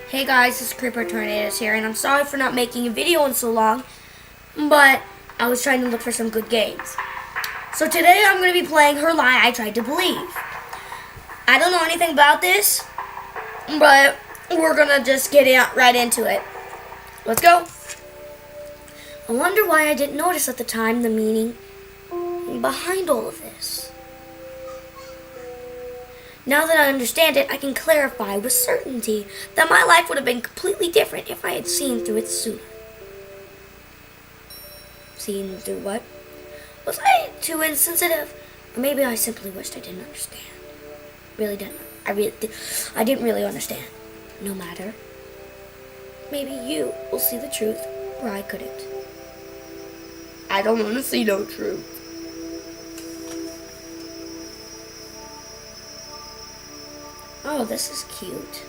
Hey guys, this is Creeper Tornadoes here, and I'm sorry for not making a video in so long, but I was trying to look for some good games. So today I'm going to be playing Her Lie I Tried to Believe. I don't know anything about this, but we're going to just get right into it. Let's go. I wonder why I didn't notice at the time the meaning behind all of this. Now that I understand it, I can clarify with certainty that my life would have been completely different if I had seen through it sooner. Seen through what? Was I too insensitive? Or maybe I simply wished I didn't understand. Really didn't. I didn't really understand. No matter. Maybe you will see the truth where I couldn't. I don't want to see no truth. Oh, this is cute.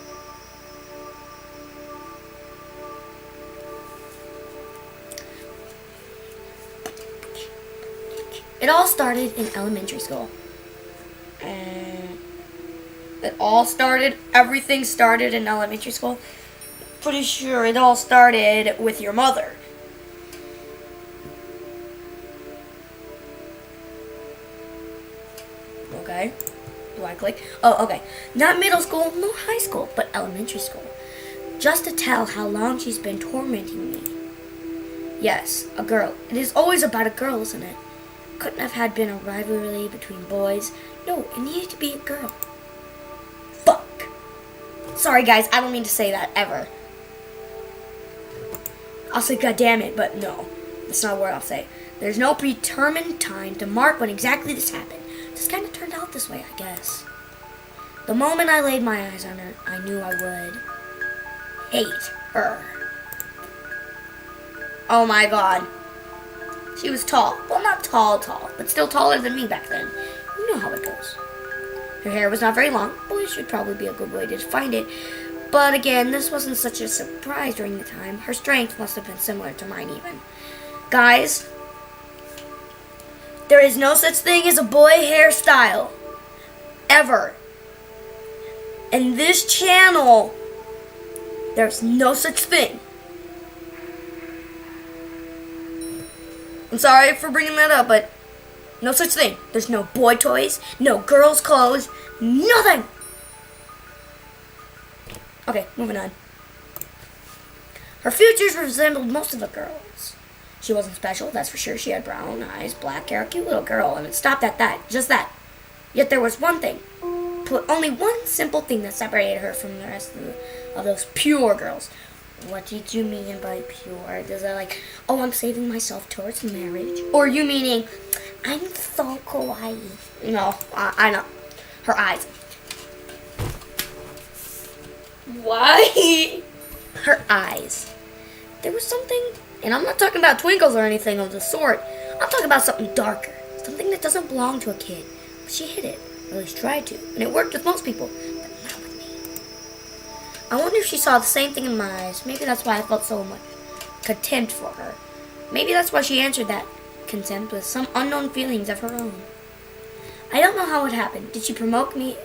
It all started in elementary school. Everything started in elementary school. Pretty sure it all started with your mother. Okay. Do I click? Oh, okay. Not middle school, nor high school, but elementary school. Just to tell how long she's been tormenting me. Yes, a girl. It is always about a girl, isn't it? Couldn't have had been a rivalry between boys. No, it needed to be a girl. Fuck. Sorry, guys. I don't mean to say that ever. I'll say God damn it, but no. That's not a word I'll say. There's no predetermined time to mark when exactly this happened. Just kind of turned out this way, I guess. The moment I laid my eyes on her, I knew I would hate her. Oh my god. She was tall. Well, not tall, but still taller than me back then. You know how it goes. Her hair was not very long. Boys should probably be a good way to find it. But again, this wasn't such a surprise during the time. Her strength must have been similar to mine even. Guys, there is no such thing as a boy hairstyle. Ever. In this channel, there's no such thing. I'm sorry for bringing that up, but no such thing. There's no boy toys, no girls' clothes, nothing. Okay, moving on. Her features resembled most of the girls. She wasn't special, that's for sure. She had brown eyes, black hair, a cute little girl, and it stopped at that, just that. Yet there was one thing, only one simple thing that separated her from the rest of those pure girls. What did you mean by pure? Does that like, oh, I'm saving myself towards marriage? Or you meaning, I'm so kawaii? No, I know. Her eyes. Why? Her eyes. There was something, and I'm not talking about twinkles or anything of the sort. I'm talking about something darker. Something that doesn't belong to a kid. But she hid it, or at least tried to. And it worked with most people, but not with me. I wonder if she saw the same thing in my eyes. Maybe that's why I felt so much contempt for her. Maybe that's why she answered that contempt with some unknown feelings of her own. I don't know how it happened. Did she provoke me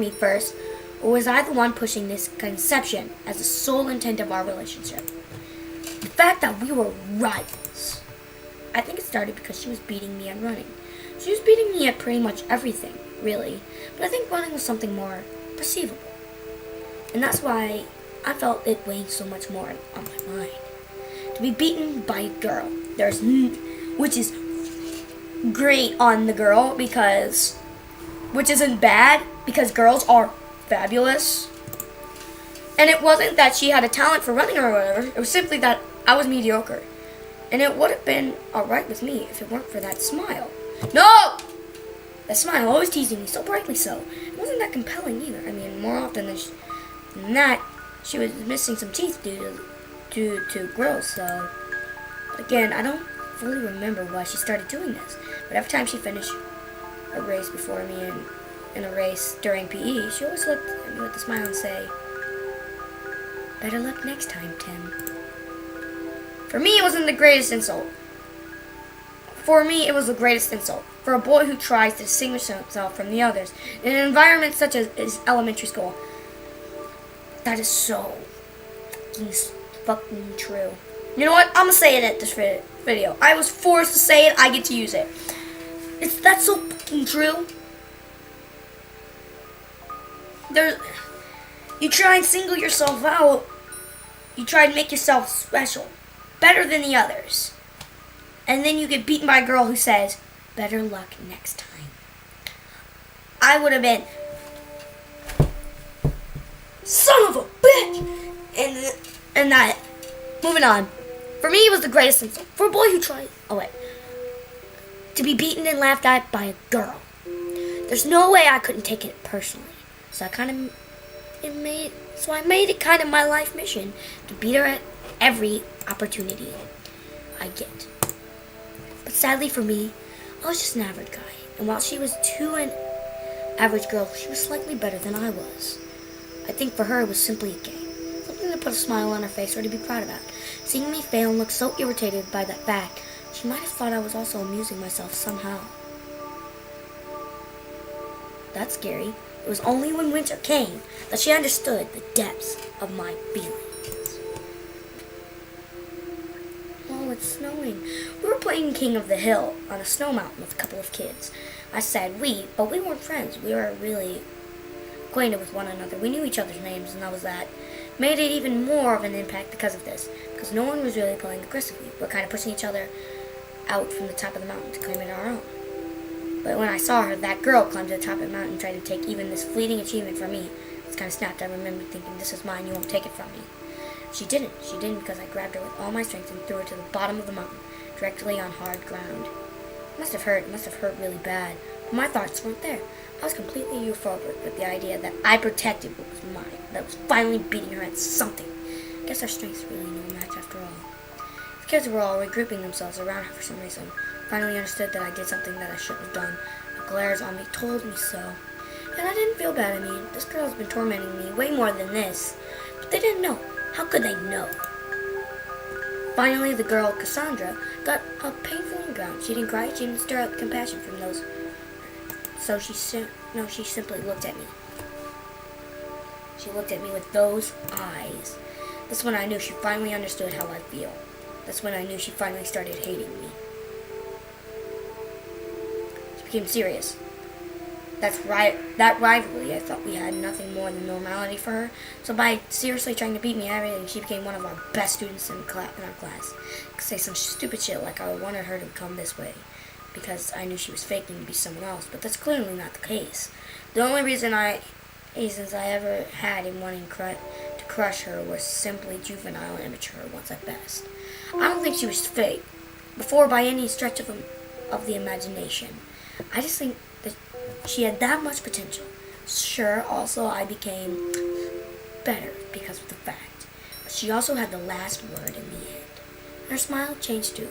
first, or was I the one pushing this conception as the sole intent of our relationship? The fact that we were rivals. I think it started because she was beating me at running. She was beating me at pretty much everything, really. But I think running was something more perceivable. And that's why I felt it weighing so much more on my mind. To be beaten by a girl, which is great on the girl which isn't bad because girls are fabulous. And it wasn't that she had a talent for running or whatever. It was simply that I was mediocre. And it would have been alright with me if it weren't for that smile. No! That smile always teasing me so brightly so. It wasn't that compelling either. I mean, more often than that, she was missing some teeth due to growth, so. Again, I don't fully remember why she started doing this. But every time she finished a race before me in a race during PE, she always looked at me with a smile and say, "Better luck next time, Tim." For me, it wasn't the greatest insult. For me, it was the greatest insult. For a boy who tries to distinguish himself from the others in an environment such as elementary school. That is so fucking true. You know what? I'm gonna say it at this video. I was forced to say it. I get to use it. That's so fucking true. You try and single yourself out. You try and make yourself special, better than the others. And then you get beaten by a girl who says, better luck next time. I would have been, son of a bitch! And that, moving on. For me, it was the greatest insult. For a boy who tried, to be beaten and laughed at by a girl. There's no way I couldn't take it personally. So I made it kind of my life mission to beat her at every opportunity I get. But sadly for me, I was just an average guy. And while she was an average girl, she was slightly better than I was. I think for her it was simply a game. Something to put a smile on her face or to be proud about. Seeing me fail and look so irritated by that fact, she might have thought I was also amusing myself somehow. That's scary. It was only when winter came that she understood the depths of my feelings. Oh, it's snowing. We were playing King of the Hill on a snow mountain with a couple of kids. I said but we weren't friends. We were really acquainted with one another. We knew each other's names, and that was that. Made it even more of an impact because of this, because no one was really playing aggressively. We were kind of pushing each other out from the top of the mountain to claim it our own. But when I saw her, that girl climb to the top of the mountain and try to take even this fleeting achievement from me, it's kind of snapped. I remember thinking, this is mine, you won't take it from me. She didn't. She didn't because I grabbed her with all my strength and threw her to the bottom of the mountain, directly on hard ground. It must have hurt. It must have hurt really bad. But my thoughts weren't there. I was completely euphoric with the idea that I protected what was mine, that was finally beating her at something. I guess our strength's really no match after all. The kids were all regrouping themselves around her for some reason. Finally understood that I did something that I shouldn't have done. The glares on me told me so. And I didn't feel bad. This girl's been tormenting me way more than this. But they didn't know. How could they know? Finally, the girl, Cassandra, got a painful ground. She didn't cry. She didn't stir up compassion from those. So she simply looked at me. She looked at me with those eyes. That's when I knew she finally understood how I feel. That's when I knew she finally started hating me. She became serious. That rivalry, I thought we had nothing more than normality for her. So by seriously trying to beat me at everything, she became one of our best students in our class. Could say some stupid shit like I wanted her to come this way, because I knew she was faking to be someone else, but that's clearly not the case. The only reasons I ever had in wanting to crush her was simply juvenile and immature once at best. I don't think she was fake, before by any stretch of the imagination. I just think that she had that much potential. Sure, also I became better because of the fact, but she also had the last word in the end. Her smile changed too.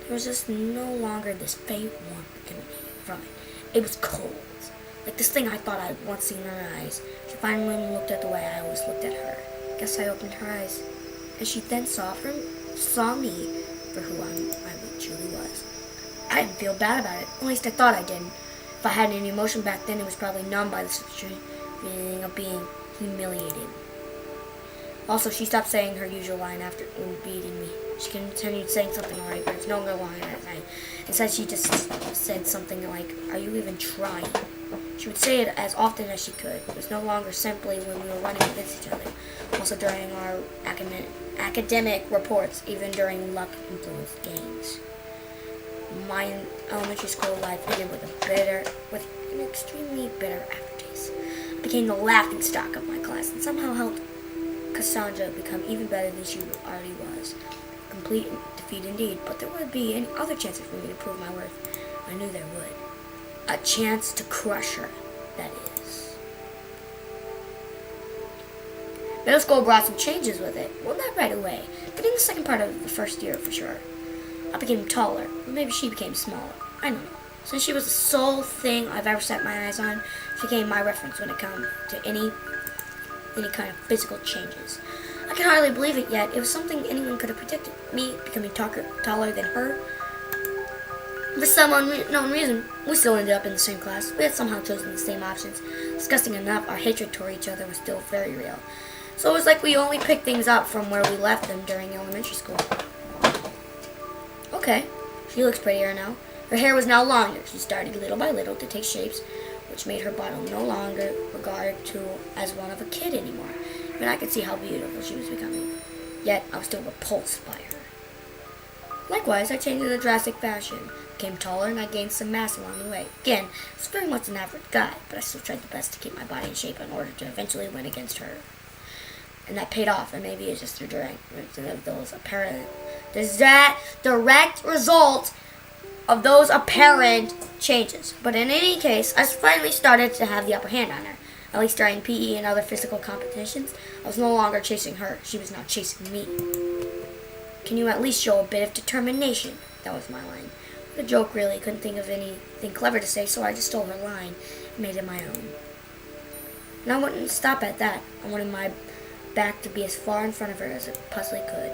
There was just no longer this faint warmth emanating from it. It was cold. Like this thing I thought I'd once seen in her eyes. She finally looked at the way I always looked at her. Guess I opened her eyes. And she then saw me for who I truly was. I didn't feel bad about it. At least I thought I didn't. If I had any emotion back then, it was probably numbed by the feeling of being humiliated. Also, she stopped saying her usual line after beating me. She continued saying something like, there's no real line at night. Instead, she just said something like, are you even trying? She would say it as often as she could. It was no longer simply when we were running against each other. Also during our academic reports, even during luck-influenced games. My elementary school life ended with an extremely bitter aftertaste. I became the laughingstock of my class and somehow helped Cassandra become even better than she already was. Complete defeat indeed, but there would be any other chances for me to prove my worth. I knew there would. A chance to crush her, that is. Middle school brought some changes with it. Well, not right away, but in the second part of the first year for sure. I became taller, or maybe she became smaller. I don't know. Since she was the sole thing I've ever set my eyes on, she became my reference when it comes to any kind of physical changes. I can hardly believe it yet. It was something anyone could have predicted. Me becoming taller than her. For some unknown reason, we still ended up in the same class. We had somehow chosen the same options. Disgusting enough, our hatred toward each other was still very real. So it was like we only picked things up from where we left them during elementary school. Okay, she looks prettier now. Her hair was now longer. She started little by little to take shapes, which made her bottom no longer regarded to as one of a kid anymore. But I could see how beautiful she was becoming. Yet I was still repulsed by her. Likewise, I changed in a drastic fashion. Became taller and I gained some mass along the way. Again, I was very much an average guy, but I still tried the best to keep my body in shape in order to eventually win against her. And that paid off, and maybe it's just a direct result of those apparent changes. But in any case, I finally started to have the upper hand on her. At least during PE and other physical competitions, I was no longer chasing her. She was now chasing me. Can you at least show a bit of determination? That was my line. The joke really. Couldn't think of anything clever to say, so I just stole her line and made it my own. And I wouldn't stop at that. I wanted my back to be as far in front of her as it possibly could.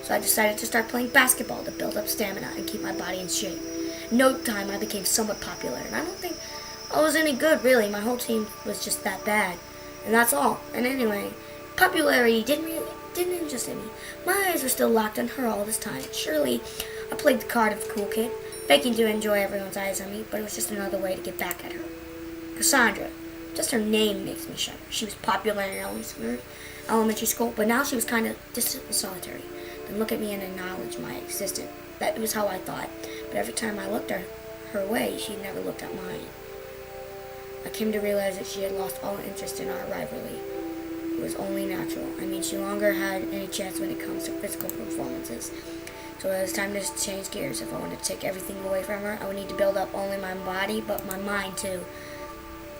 So I decided to start playing basketball to build up stamina and keep my body in shape. In no time, I became somewhat popular, and I don't think I was any good, really. My whole team was just that bad, and that's all. And anyway, popularity didn't interest me. My eyes were still locked on her all this time. Surely, I played the card of the cool kid, faking to enjoy everyone's eyes on me, but it was just another way to get back at her. Cassandra. Just her name makes me shudder. She was popular in elementary school, but now she was kind of distant and solitary. Then look at me and acknowledge my existence. That was how I thought. But every time I looked her way, she never looked at mine. I came to realize that she had lost all interest in our rivalry. It was only natural. I mean, she no longer had any chance when it comes to physical performances. So it was time to change gears. If I wanted to take everything away from her, I would need to build up only my body, but my mind too.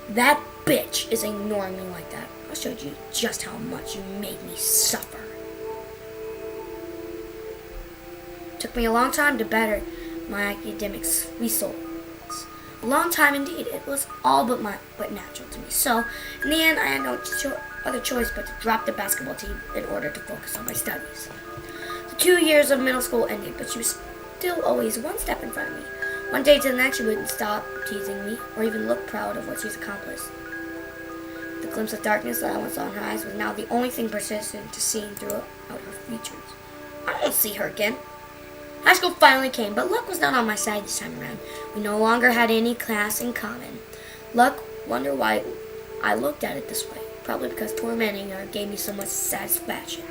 That bitch is ignoring me like that. I showed you just how much you made me suffer. Took me a long time to better my academics results. A long time indeed. It was all but natural to me. So, in the end, I had no other choice but to drop the basketball team in order to focus on my studies. The 2 years of middle school ended, but she was still always one step in front of me. One day to the next, she wouldn't stop teasing me or even look proud of what she's accomplished. The glimpse of darkness that I once saw in her eyes was now the only thing persistent to seeing throughout her features. I won't see her again. High school finally came, but luck was not on my side this time around. We no longer had any class in common. Luck wondered why I looked at it this way. Probably because tormenting her gave me so much satisfaction.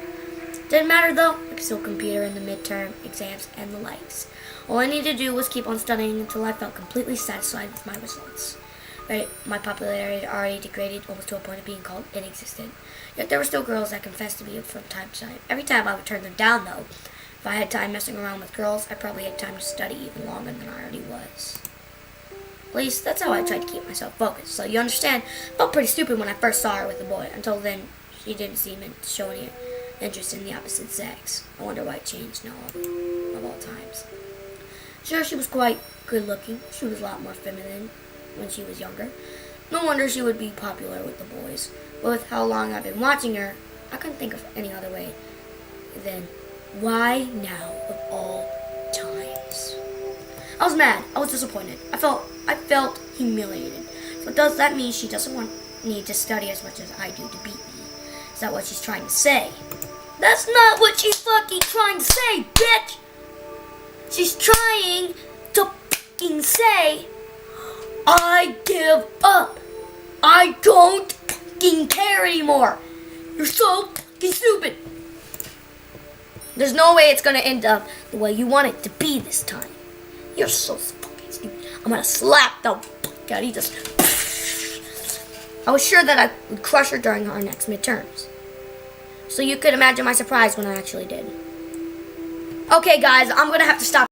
Didn't matter though. I could still compete her in the midterm exams and the likes. All I needed to do was keep on studying until I felt completely satisfied with my results. Right, my popularity had already degraded almost to a point of being called inexistent. Yet there were still girls that confessed to me from time to time. Every time I would turn them down though. If I had time messing around with girls, I probably had time to study even longer than I already was. At least, that's how I tried to keep myself focused. So you understand, I felt pretty stupid when I first saw her with a boy. Until then, she didn't seem to show any interest in the opposite sex. I wonder why it changed now of all times. Sure, she was quite good looking. She was a lot more feminine when she was younger. No wonder she would be popular with the boys. But with how long I've been watching her, I couldn't think of any other way than why now of all times. I was mad. I was disappointed. I felt humiliated. So does that mean she doesn't want me to study as much as I do to beat me? Is that what she's trying to say? That's not what she's fucking trying to say, bitch! She's trying to fucking say, I give up. I don't fucking care anymore. You're so fucking stupid. There's no way it's gonna end up the way you want it to be this time. You're so fucking stupid. I'm gonna slap the fuck out of you. I was sure that I would crush her during our next midterms. So you could imagine my surprise when I actually did. Okay guys, I'm gonna have to stop.